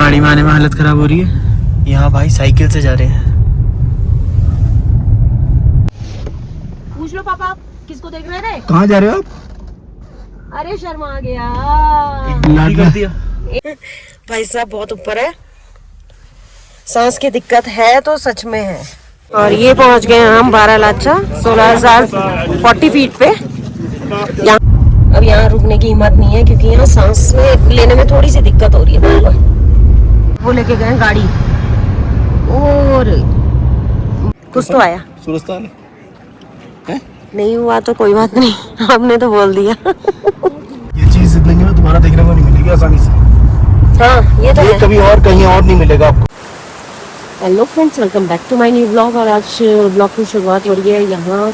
गाड़ी में आने में हालत खराब हो रही है। यहाँ भाई साइकिल से जा रहे हैं। पूछ लो पापा, आप किसको देख रहे थे? कहाँ जा रहे हो आप? अरे शर्मा आ गया। कर दिया भाई साहब बहुत ऊपर है, सांस की दिक्कत है तो सच में है। और ये पहुंच गए हम बारालाचा 16,040 फीट पे। अब यहाँ रुकने की हिम्मत नहीं है क्योंकि यहाँ सांस में लेने में थोड़ी सी दिक्कत हो रही है। वो लेके गए गाड़ी और कुछ तो आया। सूरजताल है? नहीं हुआ तो कोई बात नहीं, आपने तो बोल दिया। ये चीज जिंदगी में तुम्हारा देखने को नहीं मिलेगी आसानी से। हाँ ये तो है। कभी और कहीं और नहीं मिलेगा आपको। Hello friends, welcome back to my new blog. और आज ब्लॉग की शुरुआत हो रही है यहाँ,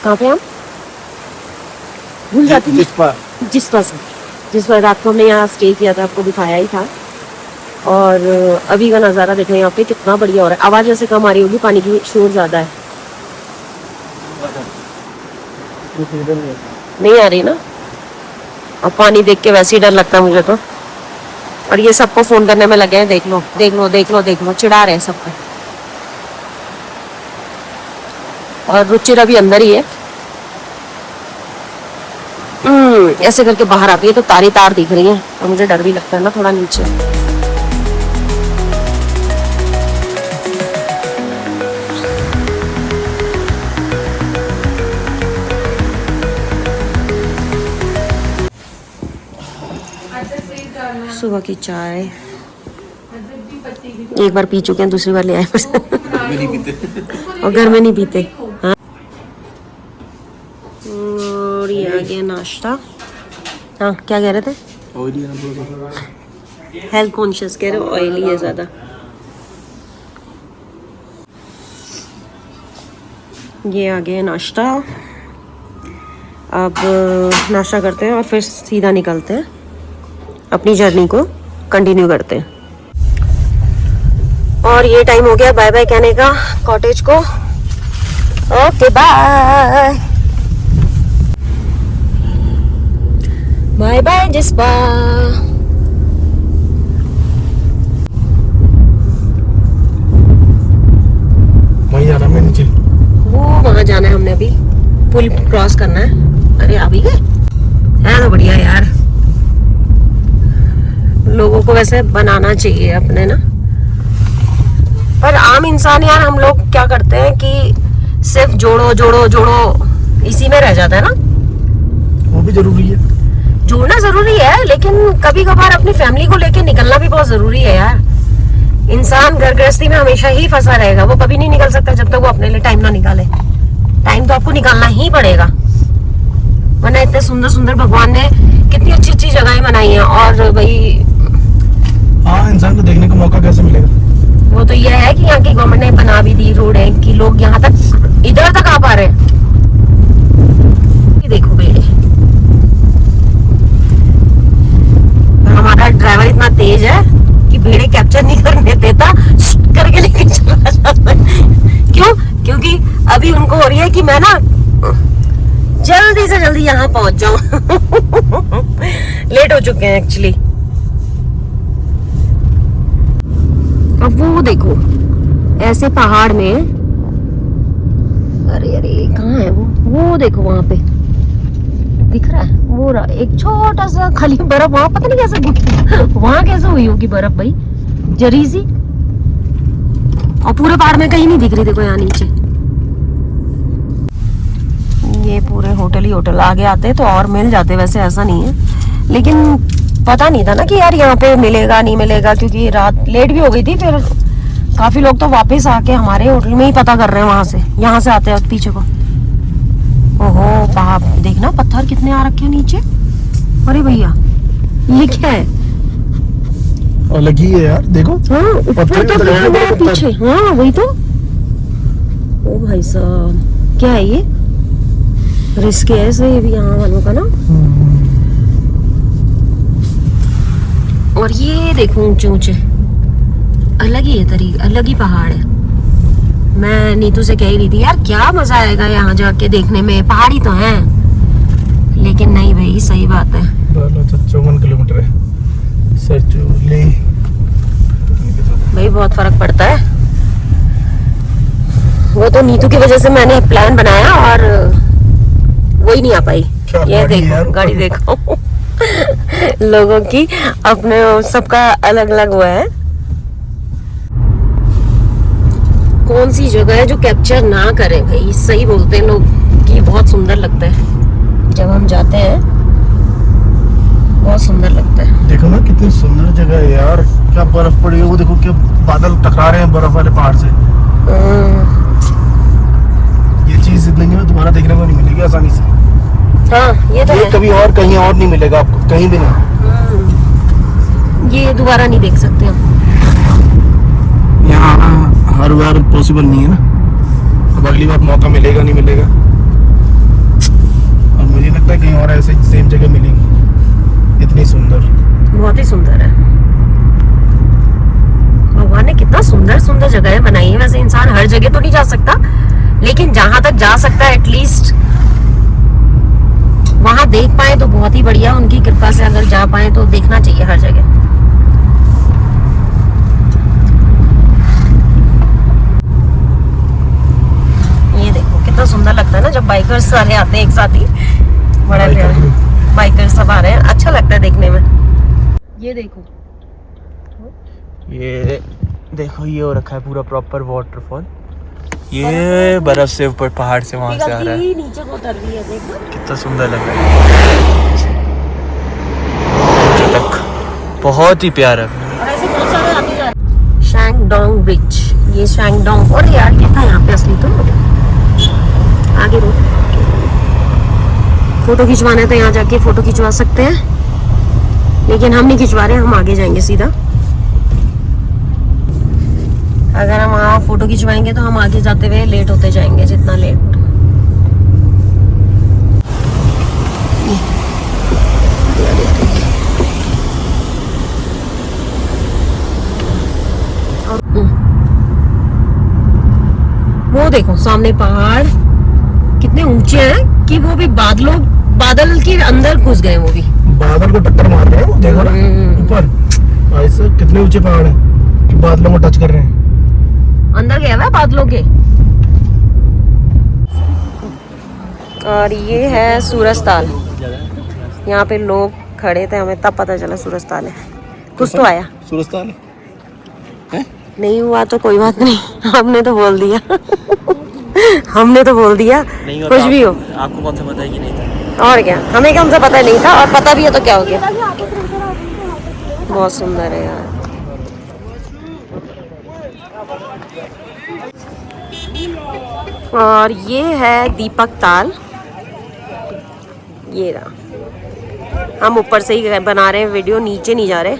कहाँ पे हम भूल जाती हूँ, जिस पर रात को हमने यहाँ स्टे किया था, आपको दिखाया ही था। और अभी का नज़ारा देखें यहाँ पे कितना बढ़िया हो रहा है। आवाज़ वैसे कम आ रही होगी, पानी की शोर ज़्यादा है। नहीं आ रही ना? अब पानी देख के वैसे ही डर लगता है मुझे तो। और ये सबको फोन करने में लगे हैं, देख लो देख लो देख लो देख लो, चिढ़ा रहे हैं सबको। और रुचिर अभी अंदर ही है। ऐसे करके बाहर आती है तो तारी तार दिख रही है और मुझे डर भी लगता है ना थोड़ा नीचे। सुबह की चाय एक बार पी चुके हैं, दूसरी बार ले आए। और घर में नहीं पीते। हाँ। और ये आ गया नाश्ता। हाँ क्या कह रहे थे? हेल्थ कॉन्शियस कह रहे हो, ऑयली है ज्यादा। ये आ गया नाश्ता। अब नाश्ता करते हैं और फिर सीधा निकलते हैं, अपनी जर्नी को कंटिन्यू करते हैं। और ये टाइम हो गया बाय बाय कहने का कॉटेज को। Okay bye bye bye Jispa. वहीं जाना है नीचे, वो वहां जाना है हमने, अभी पुल क्रॉस करना है। अरे आ भी गए है तो बढ़िया यार। लोगों को वैसे बनाना चाहिए अपने ना, पर आम इंसान यार हम लोग क्या करते हैं कि सिर्फ जोड़ो जोड़ो जोड़ो इसी में रह जाता है ना। वो भी जरूरी है, जोड़ना जरूरी है, लेकिन कभी कभार अपनी फैमिली को लेके निकलना भी बहुत जरूरी है यार। इंसान घर गृहस्थी में हमेशा ही फंसा रहेगा, वो कभी नहीं निकल सकता जब तक वो अपने लिए टाइम ना निकाले। टाइम तो आपको निकालना ही पड़ेगा, वरना इतने सुंदर सुंदर भगवान ने कितनी अच्छी अच्छी जगहें बनाई हैं। और भाई हाँ, इंसान को देखने का मौका कैसे मिलेगा? वो तो यह है कि यहाँ की गवर्नमेंट ने बना भी दी रोड है कि लोग यहाँ तक इधर तक आ पा रहे हैं। देखो बेड़े, हमारा ड्राइवर इतना तेज है कि भेड़े कैप्चर नहीं करने देता, करके लेके चला जाता है। क्यों? क्योंकि अभी उनको हो रही है कि मैं ना जल्दी से जल्दी यहाँ पहुंच जाऊं। लेट हो चुके हैं एक्चुअली। अब वो देखो ऐसे पहाड़ में, अरे अरे कहाँ है वो देखो वहां पे दिख रहा है वो एक छोटा सा खाली बर्फ, वहां पता नहीं कैसे वहां कैसे हुई होगी बर्फ भाई, जरी सी। और पूरे पहाड़ में कहीं नहीं दिख रही। देखो यहाँ नीचे ये पूरे होटल ही होटल, आगे आते तो और मिल जाते, वैसे ऐसा नहीं है, लेकिन पता नहीं था ना कि यार यहाँ पे मिलेगा नहीं मिलेगा, क्योंकि रात लेट भी हो गई थी। फिर काफी लोग तो वापस आके हमारे होटल में ही पता कर रहे हैं, वहां से यहाँ से आते हैं पीछे को। ओहो पहाड़ देखना, पत्थर कितने आ रखे हैं नीचे। अरे भैया ये क्या है? अलग ही है यार, देखो। हाँ ऊपर तो पीछे, हाँ वही तो। ओ भाई साहब क्या है ये? रिस्क है ऐसे ये भी यहाँ वालों का ना। और ये देखो ऊंचे ऊंचे, अलग ही है तरीका, अलग ही पहाड़ है। मैं नीतू से कह ही रही थी यार क्या मजा आएगा यहाँ जाके देखने में, पहाड़ी तो हैं, लेकिन नहीं भाई सही बात है। 54 किलोमीटर है। सचोली बहुत फर्क पड़ता है। वो तो नीतू की वजह से मैंने प्लान बनाया और वही नहीं आ पाई। ये देखो गाड़ी देखो लोगों की अपने सबका अलग अलग हुआ है। कौन सी जगह है जो कैप्चर ना करे भाई, सही बोलते हैं लोग कि बहुत सुंदर लगता है जब हम जाते हैं, बहुत सुंदर लगता है। देखो ना कितनी सुंदर जगह है यार, क्या बर्फ पड़ी है, वो देखो क्या बादल टकरा रहे हैं बर्फ वाले पहाड़ से। ये चीज जिंदगी में दोबारा देखने को नहीं मिलेगी आसानी से। हाँ ये तो ये है। कभी और कहीं और नहीं मिलेगा आपको, कहीं भी नहीं। ये दोबारा नहीं देख सकते हम। यहाँ हर बार पॉसिबल नहीं है ना, अब अगली बार मौका मिलेगा नहीं मिलेगा। और मुझे लगता है कहीं और ऐसे सेम जगह मिलेगी इतनी सुंदर। बहुत ही सुंदर है। भगवान ने कितना सुंदर सुंदर जगह बनाई है। वैसे इंसान हर जगह तो नहीं जा सकता, लेकिन जहां तक जा सकता है एटलीस्ट वहां देख पाए तो बहुत ही बढ़िया। उनकी कृपा से अगर जा पाए तो देखना चाहिए हर जगह। ये देखो कितना सुंदर लगता है ना जब बाइकर्स सारे आते हैं एक साथ ही। बड़ा प्यारा बाइकर्स सब आ रहे हैं, अच्छा लगता है देखने में। ये देखो, ये देखो ये हो रखा है पूरा प्रॉपर वाटरफॉल। ये बर्फ से ऊपर पहाड़ से वहां से आ रहा है, नीचे को उतर रही है। देखो कितना सुंदर लग रहा है नीचे तक, बहुत ही प्यारा। और ऐसे बहुत सारे आते जा रहे हैं। शैंगडोंग ब्रिज, ये शैंगडोंग, और यार ये था यहाँ पे असली तो। आगे रो फोटो खिंचवाना तो यहाँ जाके फोटो खिंचवा सकते हैं, लेकिन हम नहीं खिंचवा रहे, हम आगे जाएंगे सीधा। अगर हम वहाँ फोटो खिंचवाएंगे तो हम आगे जाते हुए लेट होते जाएंगे, जितना लेट। वो देखो सामने पहाड़ कितने ऊंचे हैं कि वो भी बादल के अंदर घुस गए। वो भी बादल को टक्कर मार रहे हैं, वो देखो ना ऊपर ऐसे कितने ऊंचे पहाड़ हैं कि बादलों को टच कर रहे हैं। अंदर गया हुआ है बादलों के। और ये है सूरजताल। यहाँ पे लोग खड़े थे, हमें तब पता चला सूरजताल है। कुछ तो आया। सूरजताल है? नहीं हुआ तो कोई बात नहीं, हमने तो बोल दिया हमने तो बोल दिया कुछ भी हो। आपको कौन सा पता है कि नहीं था? और क्या, हमें कौन सा पता नहीं था, और पता भी है तो क्या हो गया। बहुत सुंदर है यार। और ये है दीपक ताल। ये रहा। हम ऊपर से ही बना रहे हैं वीडियो, नीचे नहीं जा रहे,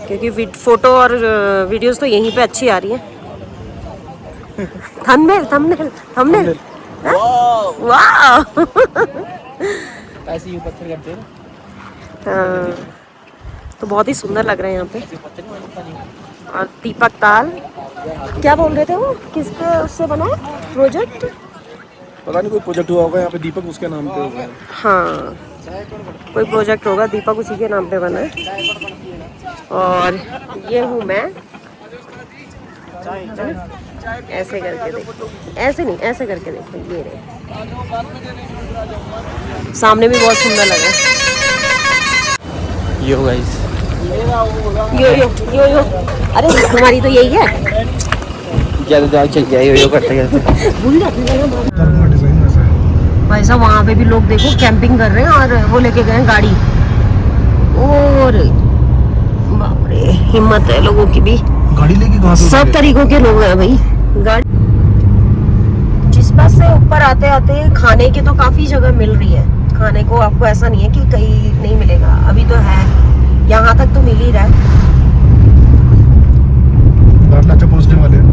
क्योंकि फोटो और वीडियोस तो यहीं पे अच्छी आ रही है। थंबनेल थंबनेल थंबनेल, वाह ऐसे ही पत्थर करते हैं। हाँ, तो बहुत ही सुंदर लग रहा है यहाँ पे। और दीपक ताल क्या बोल रहे थे वो, किसके उससे बना प्रोजेक्ट? पता नहीं, कोई प्रोजेक्ट हुआ होगा यहाँ पे, दीपक उसके नाम पे होगा। हाँ कोई प्रोजेक्ट होगा, दीपक उसी के नाम पे बना है। और ये हूँ मैं, ऐसे करके देखो, ऐसे नहीं ऐसे करके देखो। ये रहे, सामने भी बहुत सुंदर लगा। यो गाइस, यो यो यो यो, अरे तुम्हारी तो यही है। ज्यादा चल गया यो करते करते। भूल जाती है भाई साहब। वहाँ पे भी लोग देखो कैंपिंग कर रहे हैं, और वो लेके गए गाड़ी। और बाप रे, हिम्मत है लोगों की भी। गाड़ी लेके कहाँ से? सब तरीकों के लोग हैं भाई। गाड़ी जिस पास से ऊपर आते आते खाने की तो काफी जगह मिल रही है। खाने को आपको ऐसा नहीं है कि कहीं नहीं मिलेगा, अभी तो है, यहाँ तक तो मिल ही रहा है। बारलाचा पहुंचने वाले हैं।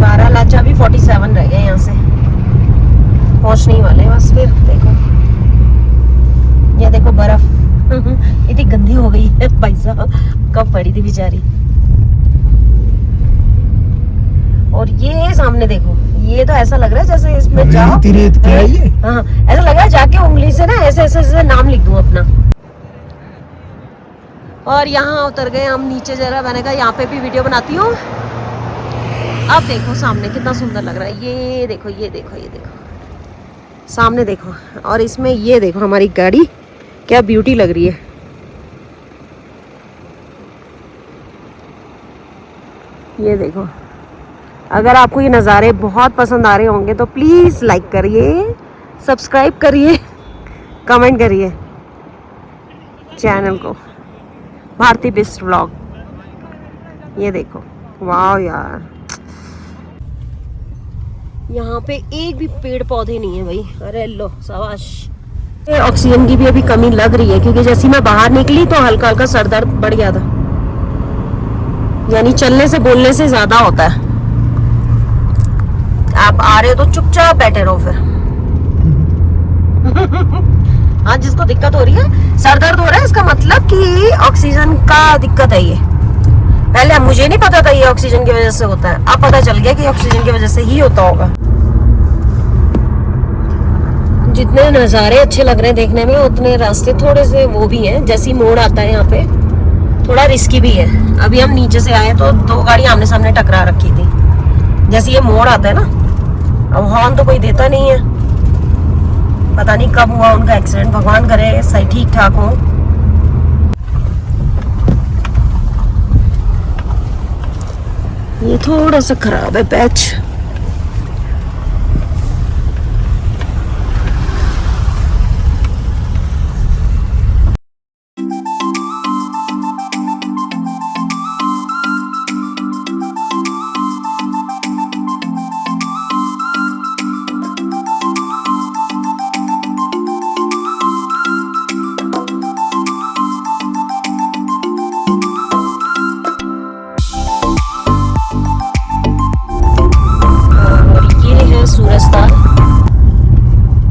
बारालाचा भी 47 रह गए यहाँ से, पहुंचने ही वाले बस। फिर देखो, ये देखो बर्फ इतनी गंदी हो गई है भाई साहब, कब पड़ी थी बेचारी। और ये सामने देखो, ये तो ऐसा लग रहा है जैसे इसमें जाओ। रेत क्या है ये? हाँ ऐसा लग रहा है जाके उंगली से ना ऐसे ऐसे नाम लिख दूं अपना। और यहाँ उतर गए हम नीचे जरा, मैंने कहा यहाँ पे भी वीडियो बनाती हूँ। अब देखो सामने कितना सुंदर लग रहा है, ये देखो ये देखो ये देखो सामने देखो, और इसमें ये देखो हमारी गाड़ी क्या ब्यूटी लग रही है। ये देखो, अगर आपको ये नज़ारे बहुत पसंद आ रहे होंगे तो प्लीज़ लाइक करिए, सब्सक्राइब करिए, कमेंट करिए चैनल को, भारती बिस्ट व्लॉग। ये देखो, वाह यार, यहाँ पे एक भी पेड़ पौधे नहीं है भाई। अरे लो शाबाश। ऑक्सीजन की भी अभी कमी लग रही है, क्योंकि जैसे मैं बाहर निकली तो हल्का हल्का सर दर्द बढ़ गया था, यानी चलने से बोलने से ज्यादा होता है। आप आ रहे हो तो चुपचाप बैठे रहो फिर। हाँ, जिसको दिक्कत हो रही है, सर दर्द हो रहा है, इसका मतलब कि ऑक्सीजन का दिक्कत है ये। पहले मुझे नहीं पता था ये ऑक्सीजन की वजह से होता है, अब पता चल गया कि ऑक्सीजन की वजह से ही होता होगा। जितने नज़ारे अच्छे लग रहे हैं देखने में, उतने रास्ते थोड़े से वो भी हैं। जैसी मोड़ आता है यहाँ पे, थोड़ा रिस्की भी है। अभी हम नीचे से आए तो दो गाड़ी आमने सामने टकरा रखी थी। जैसे ये मोड़ आता है ना, अब हॉर्न तो कोई देता नहीं है, पता नहीं कब हुआ उनका एक्सीडेंट, भगवान करे सही ठीक ठाक हो। ये थोड़ा सा खराब है पैच।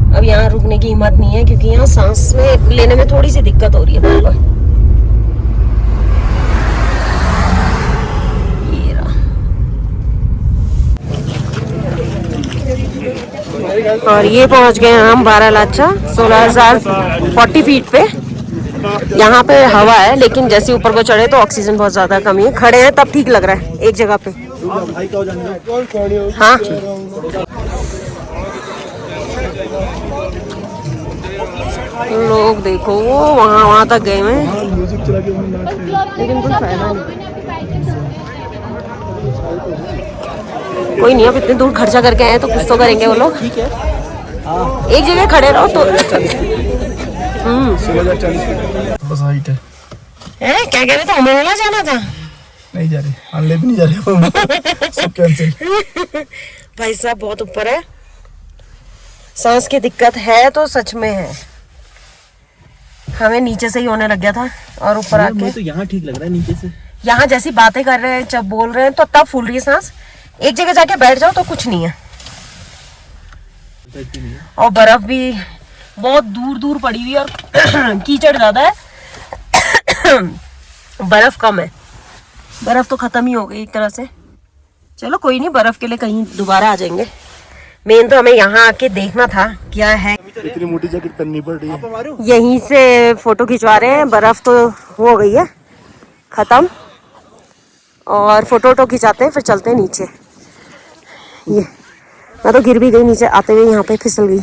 अब यहाँ रुकने की हिम्मत नहीं है, क्योंकि यहाँ सांस में लेने में थोड़ी सी दिक्कत हो रही है बिल्कुल। ये रहा। और ये पहुंच गए हम बारालाचा 16,040 फीट पे। यहाँ पे हवा है, लेकिन जैसे ऊपर को चढ़े तो ऑक्सीजन बहुत ज्यादा कमी है। खड़े हैं तब ठीक लग रहा है एक जगह पे। हाँ, लोग देखो वो वहाँ तक गए हैं, लेकिन कोई फायदा नहीं। कोई नहीं, अब इतनी दूर खर्चा करके आए तो कुछ तो करेंगे वो लोग। एक जगह खड़े रहो तो। बस हाइट है। क्या कह रहे थे, हमें ना जाना था? नहीं जा रहे, अनले भी नहीं जा रहे। सब कैंसिल। भाई साहब बहुत ऊपर है, सांस की दिक्कत है तो सच में है। हमें नीचे से ही होने लग गया था, और ऊपर आके तो यहाँ ठीक लग रहा है नीचे से। यहाँ जैसी बातें कर रहे हैं, जब बोल रहे हैं तो तब फूल रही है सांस। एक जगह जाके बैठ जाओ तो कुछ नहीं है। और बर्फ भी बहुत दूर दूर पड़ी हुई, और कीचड़ ज्यादा है। बर्फ कम है, बर्फ तो खत्म ही हो गई एक तरह से। चलो कोई नहीं, बर्फ के लिए कहीं दोबारा आ जाएंगे। मेन तो हमें यहाँ आके देखना था क्या है। इतनी मोटी जैकेट पहननी पड़ रही है। यहीं से फोटो खिंचवा रहे हैं, बर्फ तो हो गई है खत्म, और फोटो वोटो खिंचाते हैं फिर चलते हैं नीचे। ये मैं तो गिर भी गई नीचे आते हुए, यहाँ पे फिसल गई।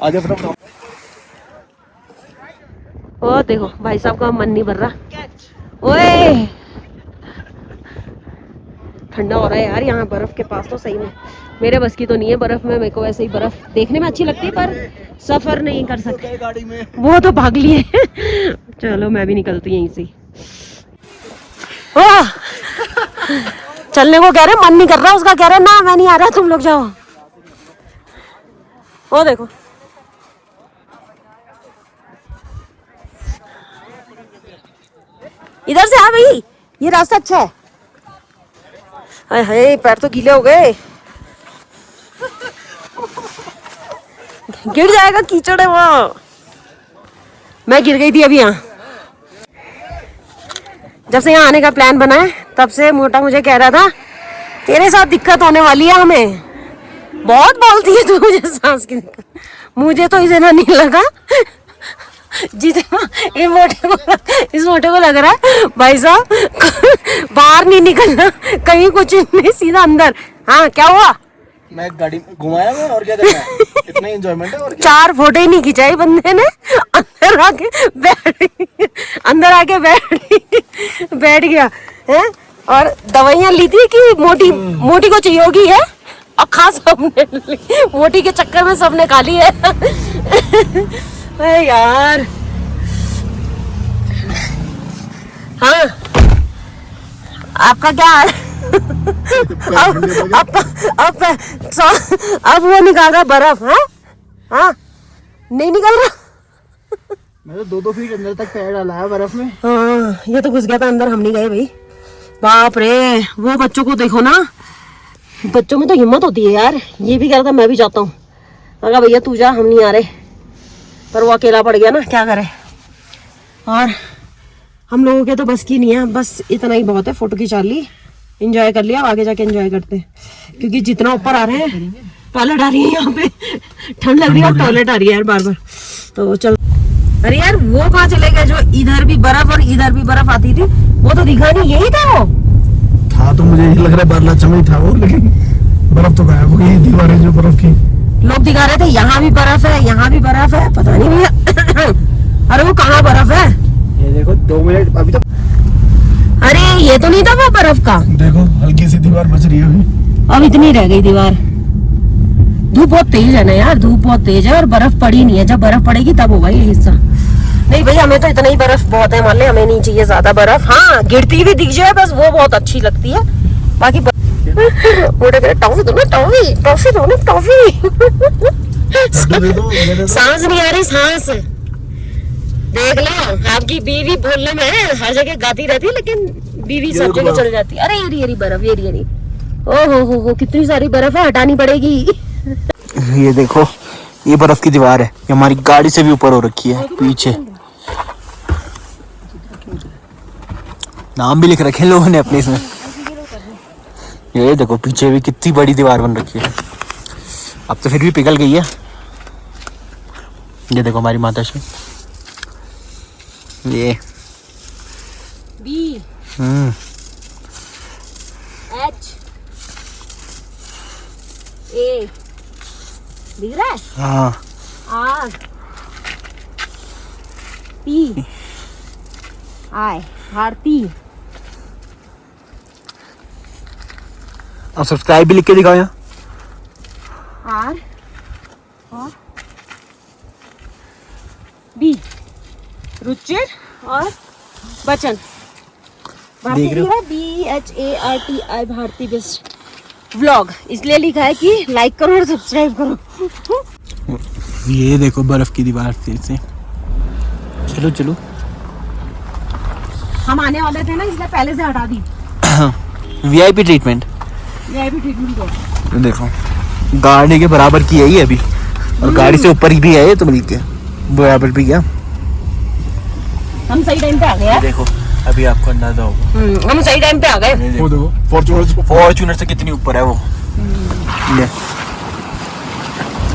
आगे फटाफट। ओ देखो भाई साहब का मन नहीं भर रहा। ओए ठंडा हो रहा है यार यहाँ बर्फ के पास तो। सही में मेरे बस की तो नहीं है बर्फ में, मेरे को वैसे ही बर्फ देखने में अच्छी लगती है पर सफर नहीं कर सकते, गाड़ी में वो तो भाग लिए। चलो मैं भी निकलती यहीं से। ओह चलने को कह रहे, मन नहीं कर रहा उसका, कह रहे ना मैं नहीं आ रहा, तुम लोग जाओ। ओ देखो इधर से आ भाई, ये रास्ता अच्छा है। हाय हाय पैर तो गीले हो गए, गिर जाएगा, कीचड़ है वो। मैं गिर गई थी अभी यहाँ। जब से यहाँ आने का प्लान बना है तब से मोटा मुझे कह रहा था तेरे साथ दिक्कत होने वाली है, हमें बहुत बोलती है तू मुझे सांस की दिक्कत। मुझे तो इसे ना नहीं लगा, जितना इस मोटे को लग रहा है भाई साहब बाहर नहीं निकलना, कहीं कुछ नहीं, सीधा अंदर। हाँ क्या हुआ? मैं गाड़ी में घुमाया मैं, और क्या करना है, इतना एंजॉयमेंट है और क्या। 4 फोटो ही नहीं खिंचाई बंदे ने, अंदर आके बैठ गया है। और दवाइयाँ ली थी कि मोटी को चाहिए होगी है, और खास सबने ली, मोटी के चक्कर में सबने खा ली है। यार हाँ आपका क्या हाल? अब वो निकाल रहा बर्फ है? हाँ नहीं निकल रहा। मैं तो 2-2 फीट अंदर तक पैर डाला है बर्फ में। हाँ ये तो घुस गया था अंदर, हम नहीं गए भाई। बाप रे, वो बच्चों को देखो ना, बच्चों में तो हिम्मत होती है यार। ये भी कह रहा था मैं भी जाता हूँ, मगर भैया तू जा, हम नहीं आ रहे। पर वो अकेला पड़ गया ना, क्या करे। और हम लोगों के तो बस की नहीं है, बस इतना ही बहुत है। फोटो खिंचा ली, एंजॉय कर लिया, आगे जाके एंजॉय करते हैं। क्योंकि जितना ऊपर आ रहे हैं, टॉयलेट आ रही है यहाँ पे, ठंड लग रही है और टॉयलेट आ रही है यार बार बार। तो चल, अरे यार वो कहाँ चले गए जो इधर भी बर्फ और इधर भी बर्फ आती थी? वो तो दिखा नहीं, यही था वो था। तो मुझे ये लग रहा है बारलाचा में ही था वो, लेकिन बर्फ तो गायब हो गई। दीवारें जो बर्फ की लोग दिखा रहे थे, यहाँ भी बर्फ है, यहाँ भी बर्फ है, पता नहीं भैया। अरे वो कहाँ बर्फ है? ये देखो 2 मिनट अभी तो। अरे ये तो नहीं था वो बर्फ का। देखो हल्की सी दीवार बच रही है अभी। अब इतनी रह गई दीवार। धूप बहुत तेज है ना यार, धूप बहुत तेज है और बर्फ पड़ी नहीं है। जब बर्फ पड़ेगी तब होगा ये हिस्सा। नहीं भाई हमें तो इतना ही बर्फ बहुत है, मान ले, हमें नहीं चाहिए ज्यादा बर्फ। हाँ गिरती हुई दिख जाए बस, वो बहुत अच्छी लगती है। बाकी टॉफी दो ना, टॉफी दो ना, टॉफी। सांस नहीं आ रही, सांस। देख लो आपकी बीवी बोलने में हर जगह गाती रहती है, लेकिन बीवी सब जगह चल जाती है। अरे ये बर्फ, ये ओ हो कितनी सारी बर्फ है, हटानी पड़ेगी। ये देखो, ये बर्फ की दीवार है, ये हमारी गाड़ी से भी ऊपर हो रखी है पीछे। नाम भी लिख रखे हैं लोगों ने अपने इसमें। ये देखो पीछे भी कितनी बड़ी दीवार बन रखी है। अब तो फिर भी पिघल गई है। ये देखो हमारी माता श्री, ये बी एच ए दिख रहा है? हाँ। R P I, Bharti. अब सब्सक्राइब भी लिख के दिखाओ यहाँ। आर और बी, रुचिर और बचन। भारती देख रहे हो? BHARTI, भारती बेस्ट व्लॉग इसलिए लिखा है कि लाइक करो और सब्सक्राइब करो। ये देखो बर्फ की दीवार से। चलो चलो, हम आने वाले थे ना, इसलिए पहले से हटा दी। VIP treatment. VIP ट्रीटमेंट को देखो गाड़ी के बराबर की है ये अभी, और गाड़ी से ऊपर ही भी है ये, तो मिल के बराबर भी क्या। हम सही टाइम पे आ गए यार। देखो अभी आपको अंदाजा होगा, हम सही टाइम पे आ गए। वो देखो फॉर्च्यूनर से कितनी ऊपर है वो। ले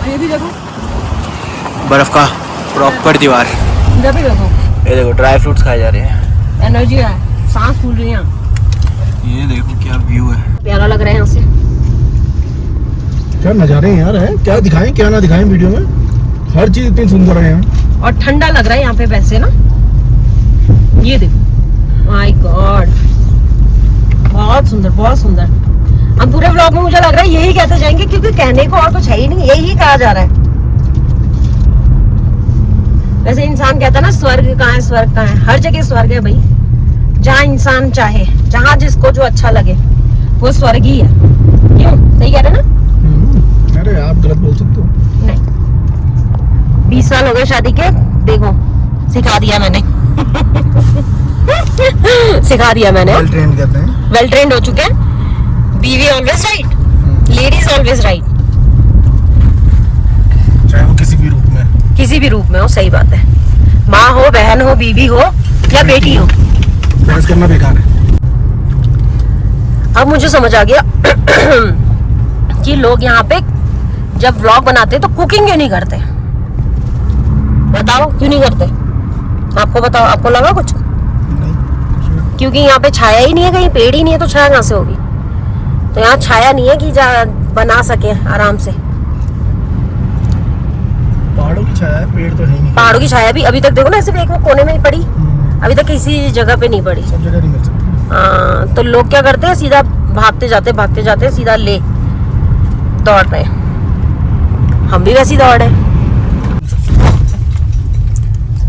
ये भी देखो, बर्फ का प्रॉपर दीवार। इधर भी देखो, ये देखो ड्राई फ्रूट्स खाए जा रहे हैं। एनर्जी है, सांस फूल रही है। ये देखो क्या व्यू है, प्यारा लग रहा है यहाँ से। क्या नजारे हैं यार, है क्या दिखाएं क्या ना दिखाएं वीडियो में। हर चीज इतनी सुंदर है यहाँ, और ठंडा लग रहा है यहाँ पे वैसे ना। ये देखो, माय गॉड, बहुत सुंदर, बहुत सुंदर। हम पूरे व्लॉग में मुझे लग रहा है यही कहते जाएंगे, क्योंकि कहने को और कुछ है ही नहीं, यही कहा जा रहा है। वैसे इंसान कहता है ना स्वर्ग कहाँ है, स्वर्ग कहाँ है। हर जगह स्वर्ग है भाई, जहाँ इंसान चाहे, जहाँ जिसको जो अच्छा लगे वो स्वर्ग ही है। क्यों, सही कह रहे ना? अरे आप गलत बोल सकते हो। नहीं, 20 साल हो गए शादी के, देखो सिखा दिया मैंने। सिखा दिया मैंने। वेल ट्रेंड कहते हैं। वेल ट्रेंड हो चुके हैं। बीवी always right, ladies always right, चाहे वो किसी भी रूप में, किसी भी रूप में हो। सही बात है, माँ हो, बहन हो, बीवी हो या बेटी हो। बहस करना बेकार है। अब मुझे समझ आ गया कि लोग यहाँ पे जब व्लॉग बनाते तो कुकिंग क्यों नहीं करते। बताओ क्यों नहीं करते? आपको बताओ, आपको लगा कुछ? नहीं, क्योंकि यहाँ पे छाया ही नहीं है, कहीं पेड़ ही नहीं है तो छाया कहाँ से होगी? तो यहाँ छाया नहीं है कि बना सके आराम से। पहाड़ों की छाया है, पेड़ तो है ही नहीं। पहाड़ों की छाया भी अभी तक देखो ना, सिर्फ एक वो कोने में ही पड़ी, अभी तक किसी जगह पे नहीं पड़ी। सब जगह नहीं मिल सकती। हाँ, तो लोग क्या करते हैं, सीधा भागते जाते सीधा ले दौड़ रहे हैं। हम भी वैसे ही दौड़ रहे हैं।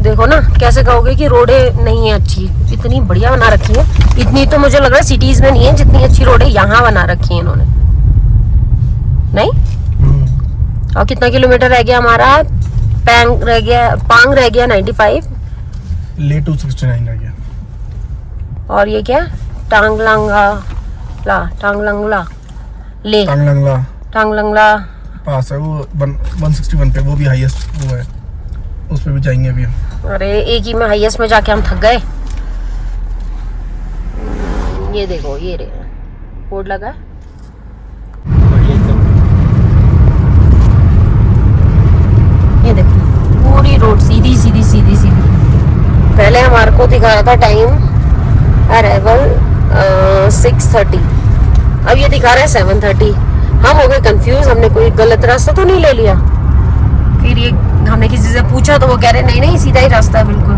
देखो ना, कैसे कहोगे कि रोडें नहीं है अच्छी, इतनी बढ़िया बना रखी है। इतनी तो मुझे लग रहा है सिटीज में नहीं है जितनी अच्छी रोडें यहाँ बना रखी है इन्होंने, नहीं? और कितना किलोमीटर रह गया हमारा? पांग रह गया 95, ले 269 रह गया। और ये क्या? टांगलंगला ले टांगलंगला पास है वो 161 पे, वो भी हाईएस्ट वो है, उस पे भी जाएंगे अभी हम। अरे एक ही में हाईएस्ट में जाके हम थक गए। ये देखो, ये रे बोर्ड लगा है। ये देखो पूरी रोड सीधी। पहले हमारे को दिखा रहा था टाइम अराइवल 6:30, अब ये दिखा रहा है 7:30। हम हो गए कंफ्यूज, हमने कोई गलत रास्ता तो नहीं ले लिया। फिर ये हमने किसी से पूछा तो वो कह रहे नहीं सीधा ही रास्ता है बिल्कुल।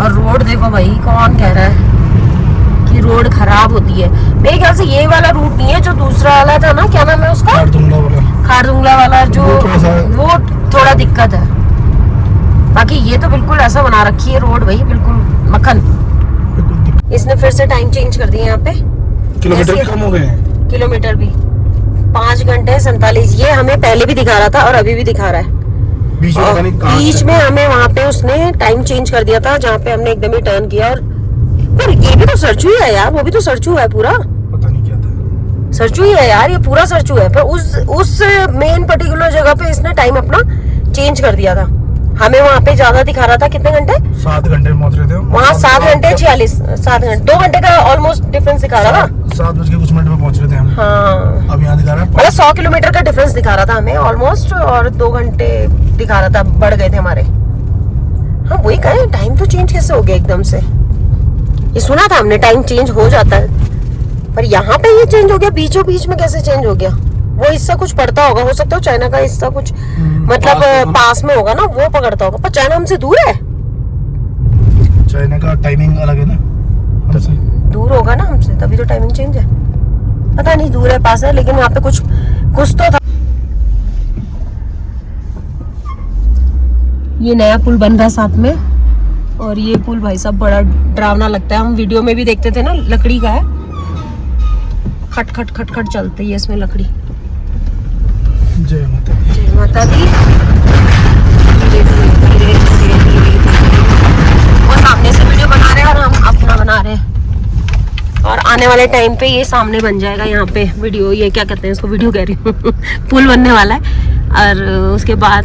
और रोड देखो भाई, कौन कह रहा है कि रोड खराब होती है? मेरे ख्याल से ये वाला रूट नहीं है, जो दूसरा वाला था ना, क्या नाम है उसका? खारदुंगला वाला जो, वो थोड़ा दिक्कत है। बाकी ये तो बिल्कुल ऐसा बना रखी है रोड भाई, बिल्कुल मक्खन। इसने फिर से टाइम चेंज कर दिया यहाँ पे, किलोमीटर कम हो गए हैं। किलोमीटर भी 5 घंटे 47। ये हमें पहले भी दिखा रहा था और अभी भी दिखा रहा है। बीच में हमें वहाँ पे उसने टाइम चेंज कर दिया था, जहाँ पे हमने एकदम ही टर्न किया। और पर ये भी तो सरचू है यार, वो भी तो सरचू है पूरा। पता नहीं क्या था, सरचू ही है यार, ये पूरा सरचू है। पर उस मेन पर्टिकुलर जगह पे इसने टाइम अपना चेंज कर दिया था। हमें वहाँ पे ज्यादा दिखा रहा था, कितने घंटे? 7 घंटे पहुंच रहे थे वहाँ 7 घंटे 46, 7 घंटे 2 घंटे का ऑलमोस्ट डिफरेंस दिखा रहा था। 7 बज के कुछ मिनट में पहुंच रहे थे हम। हाँ, अब यहाँ दिखा रहा है मतलब 100 किलोमीटर का डिफरेंस दिखा रहा था हमें ऑलमोस्ट, और 2 घंटे दिखा रहा था, बढ़ गए थे हमारे। हाँ वही कहे, टाइम तो चेंज कैसे हो गया एकदम से? ये सुना था हमने टाइम चेंज हो जाता है, पर यहाँ पे ये चेंज हो गया बीचों बीच में। कैसे चेंज हो गया? वो हिस्सा कुछ पड़ता होगा, हो सकता है चाइना का हिस्सा कुछ मतलब पास में होगा ना, वो पकड़ता होगा। पर चाइना हमसे दूर है, चाइना का टाइमिंग अलग है ना हमसे। दूर होगा ना हमसे, तभी तो टाइमिंग चेंज है। पता नहीं दूर है पास है, लेकिन वहाँ पे कुछ तो था। ये नया पुल बन रहा है साथ में, और ये पुल भाई साहब बड़ा डरावना लगता है। हम वीडियो में भी देखते थे ना, लकड़ी का है, खट खट खट खट चलती है इसमें लकड़ी। जय माता दी। जय माता दी। धीरे धीरे वो सामने से वीडियो बना रहे हैं और हम अपना बना रहे हैं। और आने वाले टाइम पे ये सामने बन जाएगा यहाँ पे वीडियो, ये क्या कहते हैं इसको, वीडियो कह रही हूँ पुल बनने वाला है। और उसके बाद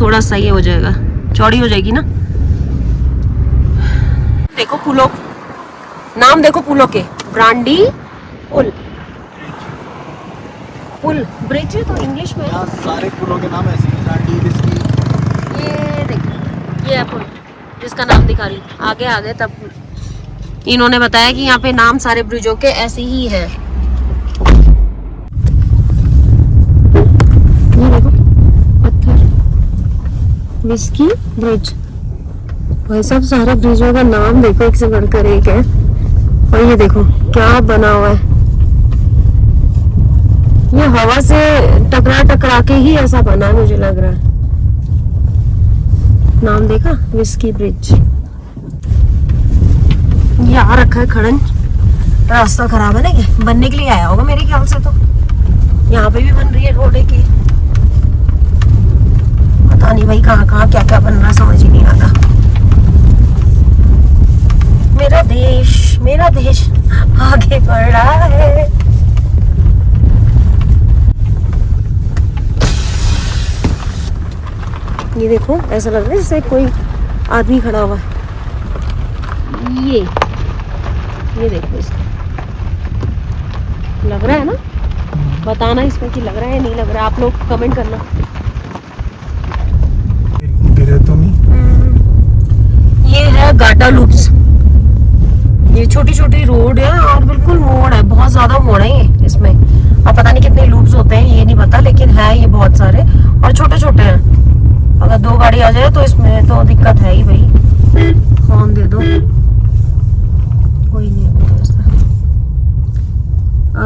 थोड़ा सा ये हो जाएगा, चौड़ी हो जाएगी ना। देखो पुलों, नाम देखो पुलों के, ब्रांडी पुल ब्रिज तो इंग्लिश में। सारे पुलों के नाम ऐसे हैं, ब्रांडी, विस्की। ये देखो, ये है पुल जिसका नाम दिखा रही, आगे तब इन्होंने बताया कि यहाँ पे नाम सारे ब्रिजों के ऐसे ही है। ये देखो पत्थर, विस्की ब्रिज। भाई सब सारे ब्रिजों का नाम देखो, एक से बढ़कर एक है। और ये देखो क्या बना हुआ है, ये हवा से टकरा के ही ऐसा बना, मुझे लग रहा है। नाम देखा, विस्की ब्रिज। ये आ रखा है खड़न, रास्ता खराब है ना, क्या बनने के लिए आया होगा मेरे ख्याल से। तो यहाँ पे भी बन रही है रोड की, पता नहीं भाई कहाँ कहाँ क्या क्या बन रहा है, समझ ही नहीं आता। मेरा देश आगे बढ़ रहा है। ये देखो ऐसा लग रहा है जैसे कोई आदमी खड़ा हुआ है। ये देखो इसका, लग रहा है ना? बताना इसमें कि लग रहा है नहीं लग रहा है, आप लोग कमेंट करना। गिरे तो नहीं। ये है गाटा लूप्स। ये छोटी छोटी रोड है और बिल्कुल मोड़ है, बहुत ज्यादा मोड़ है ये इसमें। अब पता नहीं कितने लूप्स होते हैं ये नहीं पता, लेकिन है ये बहुत सारे और छोटे छोटे हैं। अगर 2 गाड़ी आ जाए तो इसमें तो दिक्कत है ही भाई। हॉर्न दे दो, कोई नहीं अभी तो ऐसा।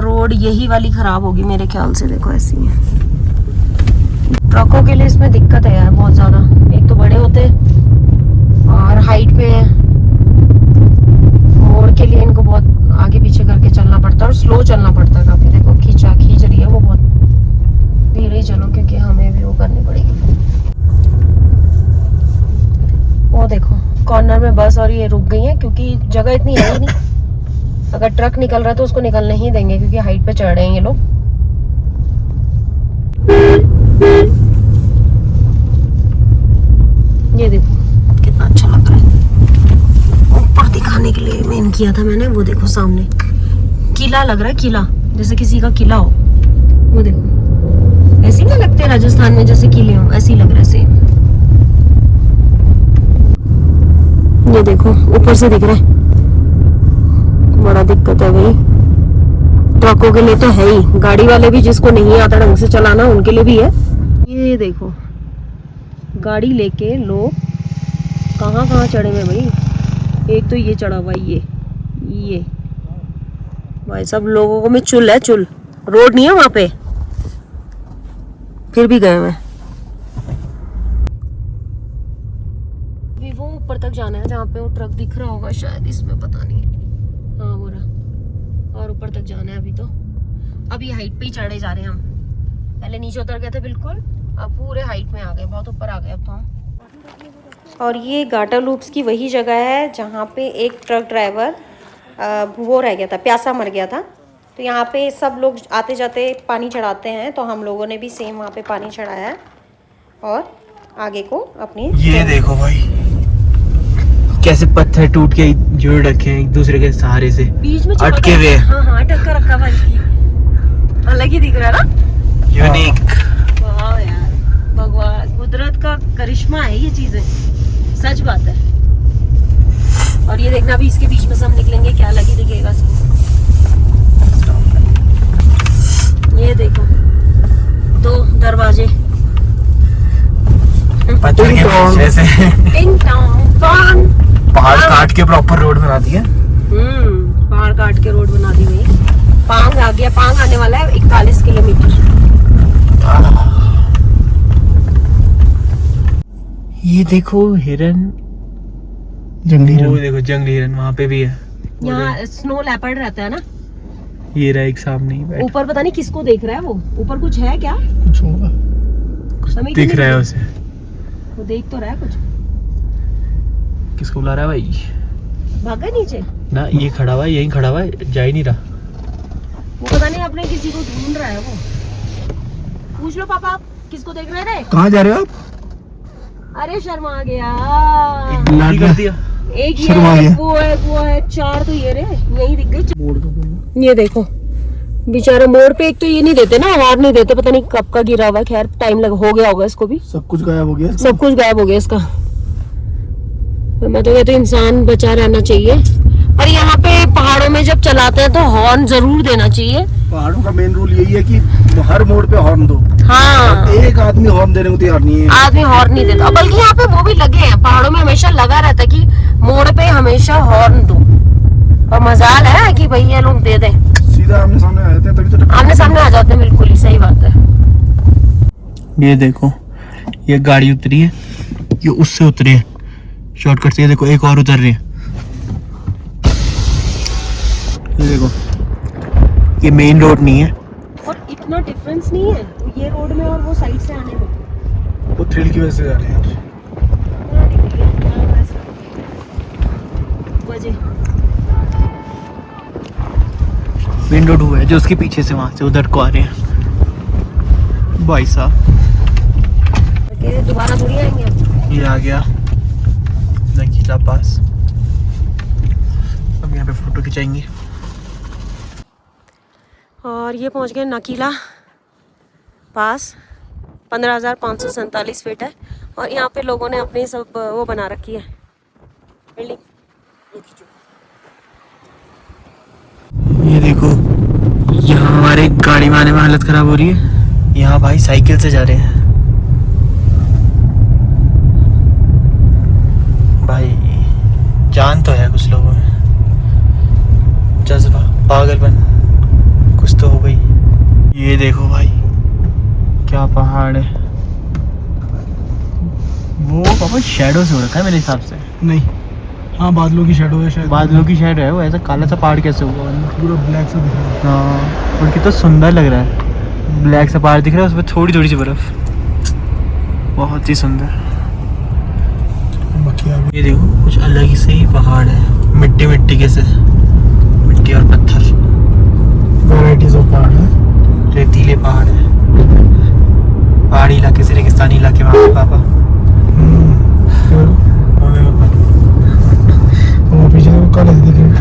रोड यही वाली खराब होगी मेरे ख्याल से, देखो ऐसी है। ट्रकों के लिए इसमें दिक्कत है यार बहुत ज्यादा, एक तो बड़े होते और हाइट पे है, मोड़ के लिए इनको बहुत आगे पीछे करके चलना पड़ता है और स्लो चलना पड़ता है काफी। देखो खींच रही है वो, बहुत धीरे चलो क्योंकि हमें भी वो करनी पड़ेगी। वो देखो कॉर्नर में बस और ये रुक गई है क्योंकि जगह इतनी है ही नहीं। अगर ट्रक निकल रहा है तो उसको निकलने ही देंगे क्योंकि हाइट पे चढ़ रहे हैं ये लोग। ये देखो कितना अच्छा लग रहा है। ऊपर दिखाने के लिए मेन किया था मैंने, वो देखो सामने किला लग रहा है, किला जैसे किसी का किला हो। वो देखो ऐसे नहीं लगते राजस्थान में जैसे किले हो, ऐसे ही लग रहा है सेम। ये देखो ऊपर से दिख रहा है, बड़ा दिक्कत है भाई ट्रकों के लिए तो है ही, गाड़ी वाले भी जिसको नहीं आता ढंग से चलाना उनके लिए भी है। ये देखो गाड़ी लेके लोग कहाँ कहाँ चढ़े हुए भाई। एक तो ये चढ़ा हुआ ये भाई सब लोगों को में चुल है, चुल रोड नहीं है वहां पे, फिर भी गए हुए। वो ऊपर तक जाना है जहाँ पे वो ट्रक दिख रहा होगा शायद, इसमें पता नहीं। हाँ वो रहा, और ऊपर तक जाना है अभी तो। अभी हाइट पे ही चढ़े जा रहे हैं हम, पहले नीचे उतर गए थे बिल्कुल, अब पूरे हाइट में आ गए, बहुत ऊपर आ गए अब तो हम। और ये गाटा लूप्स की वही जगह है जहाँ पे एक ट्रक ड्राइवर वो रह गया था, प्यासा मर गया था। तो यहाँ पे सब लोग आते जाते पानी चढ़ाते हैं, तो हम लोगों ने भी सेम वहाँ पे पानी चढ़ाया है और आगे को अपनी। ये देखो भाई कैसे पत्थर टूट के जोड़ रखे हैं एक दूसरे के सहारे से, बीच में अटके हुए। हाँ अटक कर रखा भाई, अलग ही दिख रहा है ना, यूनिक। वाह यार, भगवान कुदरत का करिश्मा है ये चीजें, सच बात है। और ये देखना अभी इसके बीच में से हम निकलेंगे, क्या अलग ही दिखेगा। ये देखो 2 दरवाजे पत्थर के पीछे से पहाड़ काट के प्रॉपर रोड बना दी है। पहाड़ काट के रोड बना दी गई। पांग आ गया, पांग आने वाला है 41 किलोमीटर। ये देखो हिरन, जंगली वो हिरन। देखो जंगली हिरन वहाँ पे भी है। यहाँ स्नो लेपर्ड रहता है ना, ये रहा एक सामने ही बैठा, ऊपर पता नहीं किसको देख रहा है वो, ऊपर कुछ है क्या, कुछ होगा, हमें दिख रहा है उसे, वो देख तो रहा है कुछ। किसको बुला रहा है भाई? भागा नीचे ना ये खड़ा हुआ है, यहीं खड़ा हुआ है, जा ही नहीं रहा। वो पता नहीं अपने किसी को ढूंढ रहा है वो। पूछ लो पापा आप किसको देख रहे थे। कहाँ जा रहे हो आप? अरे शर्मा गया, लाड कर दिया। एक ये शर्मा है, गया। वो है 4 तो ये रे यही दिख गई। मोड़ दो। ये देखो बेचारा मोड़ पे, एक तो ये नहीं देते ना, आवाज नहीं देते, पता नहीं कब का गिरा हुआ है। खैर टाइम लग हो गया होगा इसको भी, सब कुछ गायब हो गया इसका। सब कुछ गायब हो गया इसका। मैं तो कहती हूँ इंसान बचा रहना चाहिए। और यहाँ पे पहाड़ों में जब चलाते हैं तो हॉर्न जरूर देना चाहिए। पहाड़ों का मेन रूल यही है कि हर मोड़ पे हॉर्न दो। हाँ, एक आदमी हॉर्न देने को तैयार नहीं है। आदमी हॉर्न नहीं देता, बल्कि यहाँ पे वो भी लगे हैं, पहाड़ों में हमेशा लगा रहता है कि मोड़ पे हमेशा हॉर्न दो। और मजाल है कि भाई ये लोग दे दें, सीधा आमने सामने आ जाते हैं, तभी तो आमने सामने आ जाते हैं। बिल्कुल ही सही बात है। ये देखो ये गाड़ी उतरी है, ये उससे उतरी है शॉर्टकट से। ये देखो एक और उतर रही है, ये देखो ये मेन रोड नहीं है। और इतना डिफरेंस नहीं है ये रोड में और वो साइड से आने में। वो थ्रिल की वजह से जा रहे हैं। मेन रोड हुआ है जो उसके पीछे से वहां से उधर को आ रहे हैं भाई साहब। दोबारा थोड़ी आएंगे अब। ये आ गया नकीला पास, अब यहाँ पे फोटो खिंचाएंगे। और ये पहुंच गए नकीला पास, 15,547 फीट है। और यहाँ पे लोगों ने अपनी सब वो बना रखी है, ये देखो, यहाँ हमारे गाड़ी में आने में हालत खराब हो रही है। यहाँ भाई साइकिल से जा रहे हैं भाई। जान तो है कुछ लोगों में, जज्बा, पागलपन कुछ तो हो गई। ये देखो भाई क्या पहाड़ है। वो पापा शैडो से हो रखा है मेरे हिसाब से। नहीं, हाँ बादलों की शैडो है शायद। बादलों की शैडो है वो, ऐसा काला सा पहाड़ कैसे हुआ? पूरा ब्लैक सा दिख रहा है। हाँ, और कितना सुंदर लग रहा है। ब्लैक सा पहाड़ दिख रहा है, उसमें थोड़ी थोड़ी सी बर्फ, बहुत ही सुंदर। ये देखो कुछ अलग ही से ही पहाड़ है, मिट्टी मिट्टी के से, मिट्टी और पत्थर, वैराइटीज ऑफ पहाड़ है। रेतीले पहाड़ है, पहाड़ी इलाके से रेगिस्तानी इलाके वहाँ पे पापा। वहाँ पीछे वो काले दिख रहे हैं,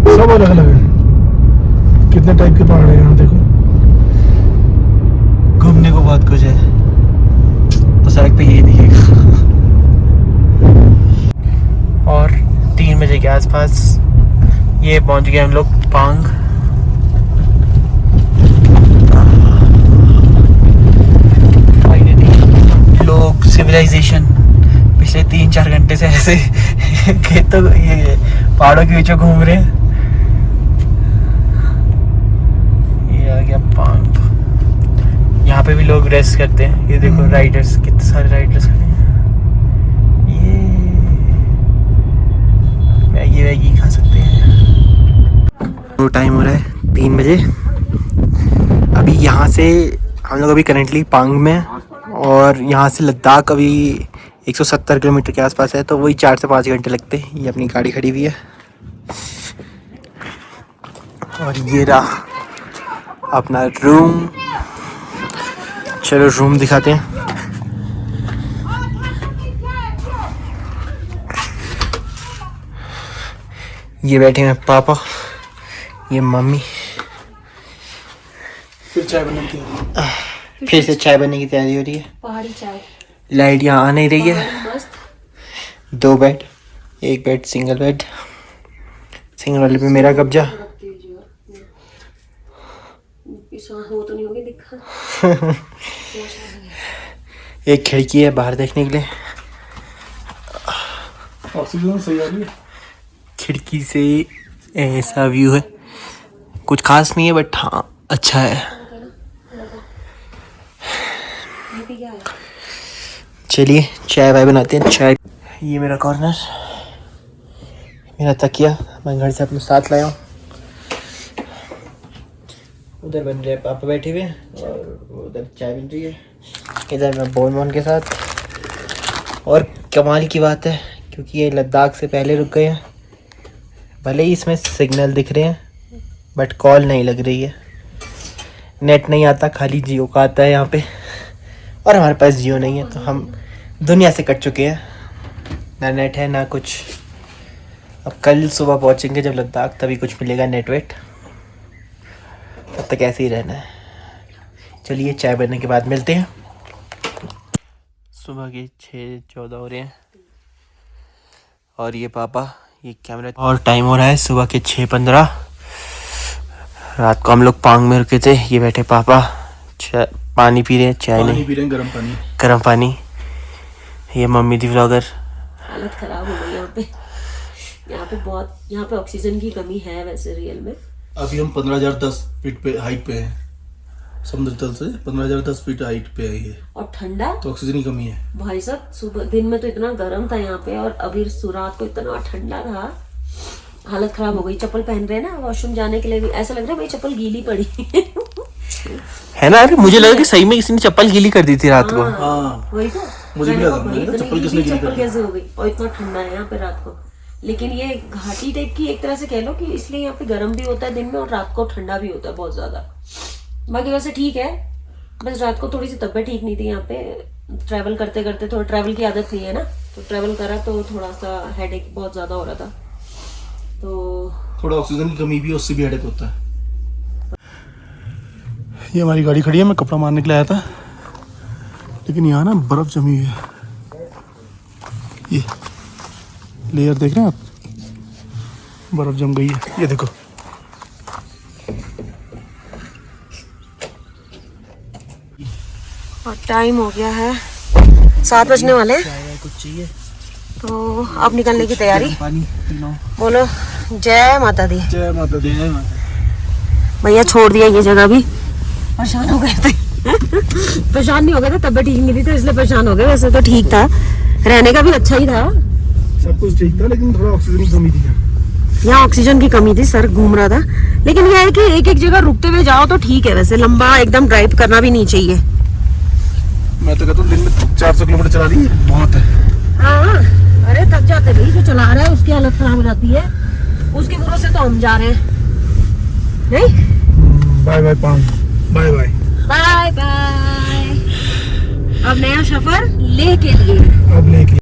सब अलग अलग है। कितने टाइप के पहाड़ है यहाँ देखो। घूमने को बहुत कुछ है, तो सड़क पे यही दिखेगा। और 3 बजे के आसपास ये पहुंच गए हम लोग पांग। लोग सिविलाइजेशन पिछले 3-4 घंटे से ऐसे खेतों ये पहाड़ों के बीच में घूम रहे हैं। ये आ गया पांग। यहाँ पे भी लोग रेस्ट करते हैं। ये देखो राइडर्स, कितने सारे राइडर्स खड़े हैं। ये मैगी वैगी खा सकते हैं। वो टाइम हो रहा है 3 बजे। अभी यहाँ से हम लोग अभी करेंटली पांग में हैं, और यहाँ से लद्दाख अभी 170 किलोमीटर के आसपास है, तो वही 4 से 5 घंटे लगते हैं। ये अपनी गाड़ी खड़ी हुई है, और ये रहा अपना रूम। चलो रूम दिखाते हैं। ये बैठे हैं पापा, ये मम्मी। फिर चाय बनने की तैयारी। फिर से चाय बनने की तैयारी हो रही है। पहाड़ी चाय। लाइट यहाँ आ नहीं रही है। मस्त। 2 bed, 1 bed single bed. Single वाले पे मेरा कब्जा। हो तो नहीं होगी दिक्कत। एक खिड़की है बाहर देखने के लिए। ऑक्सीजन सही आ रही है। खिड़की से ऐसा व्यू है, कुछ खास नहीं है बट हाँ अच्छा है। चलिए चाय वाय बनाते हैं। चाय, ये मेरा कॉर्नर, मेरा तकिया मैं घर से अपने साथ लाया हूँ। उधर बन रहे पापा बैठे हुए हैं, और उधर चाय बन रही है। इधर मैं बोन के साथ। और कमाल की बात है, क्योंकि ये लद्दाख से पहले रुक गए हैं, भले ही इसमें सिग्नल दिख रहे हैं बट कॉल नहीं लग रही है। नेट नहीं आता, खाली जियो का आता है यहाँ पे, और हमारे पास जियो नहीं है, तो हम दुनिया से कट चुके हैं। ना नेट है ना कुछ। अब कल सुबह पहुँचेंगे जब लद्दाख, तभी कुछ मिलेगा नेट वेट, तब तक ऐसे ही रहना है। चलिए चाय बनने के बाद मिलते हैं। सुबह के 6:14 हो रहे हैं, और ये पापा, ये कैमरा, और टाइम हो रहा है सुबह के 6:15। रात को हम लोग पांग में रुके थे। ये बैठे पापा, पानी पी रहे हैं, चाय नहीं पी रहे हैं, गर्म पानी। ये मम्मी थी व्लॉगर। हालत खराब हो गई यहाँ पे। यहाँ पे ऑक्सीजन की कमी है वैसे रियल में। अभी हम 15,010 फीट पे हाइट पे हैं, समुद्र तल से 15,010 फीट हाइट पे है ये। और ठंडा, तो ऑक्सीजन की कमी है भाई साहब। सुबह दिन में तो इतना गर्म था यहाँ पे, और अभी रात को इतना ठंडा था, हालत खराब हो गई। चप्पल पहन रहे हैं ना वॉशरूम जाने के लिए भी, ऐसा लग रहा है भाई चप्पल गीली पड़ी है ना। अरे मुझे लगा कि सही में किसी ने चप्पल गीली कर दी थी रात को। हाँ, वही तो मुझे भी लगा चप्पल किसने गीली कर दी, कैसे हो गई। और इतना ठंडा है यहाँ पे रात को, लेकिन ये घाटी टाइप की एक तरह से कह लो कि इसलिए यहाँ पे गर्म भी होता है दिन में, और रात को ठंडा भी होता है बहुत ज्यादा। बाकी वैसे ठीक है, बस रात को थोड़ी सी तबीयत ठीक नहीं थी यहाँ पे। ट्रैवल करते करते, थोड़ा ट्रैवल की आदत नहीं है ना, तो ट्रैवल करा तो थोड़ा सा हेडेक बहुत ज्यादा हो रहा था, तो थोड़ा ऑक्सीजन की कमी भी, उससे भी हेडेक होता है। ये हमारी गाड़ी खड़ी है, मैं कपड़ा मारने के लिए आया था, लेकिन यहाँ ना बर्फ जमी हुई है। ये लेयर देख रहे हैं आप, बर्फ जम गई है, ये देखो। और टाइम हो गया है 7 बजने वाले हैं, कुछ चाहिए तो अब निकलने की तैयारी। पानी पीना। बोलो जय माता दी। जय माता दी। जय माता। भैया छोड़ दिया ये जगह भी, परेशान हो गए थे। परेशान नहीं हो गए थे, तबीयत ठीक नहीं थी तो इसलिए परेशान हो गए, वैसे तो ठीक था, रहने का भी अच्छा ही था, सब कुछ ठीक था, लेकिन थोड़ा ऑक्सीजन की कमी थी। यहाँ ऑक्सीजन की कमी थी, सर घूम रहा था। लेकिन यह है कि एक एक जगह रुकते हुए जाओ तो ठीक है, वैसे लंबा एकदम ड्राइव करना भी नहीं चाहिए। मैं तो कहता हूँ दिन में 400 किलोमीटर चला दी बहुत है। हाँ अरे थक जाते भाई, जो चला रहा है उसकी हालत खराब हो जाती है, उसके भरोसे तो हम जा रहे हैं। नहीं बाय बाय पांग, बाय बाय बाय बाय। अब नया सफर ले के लिए अब लेके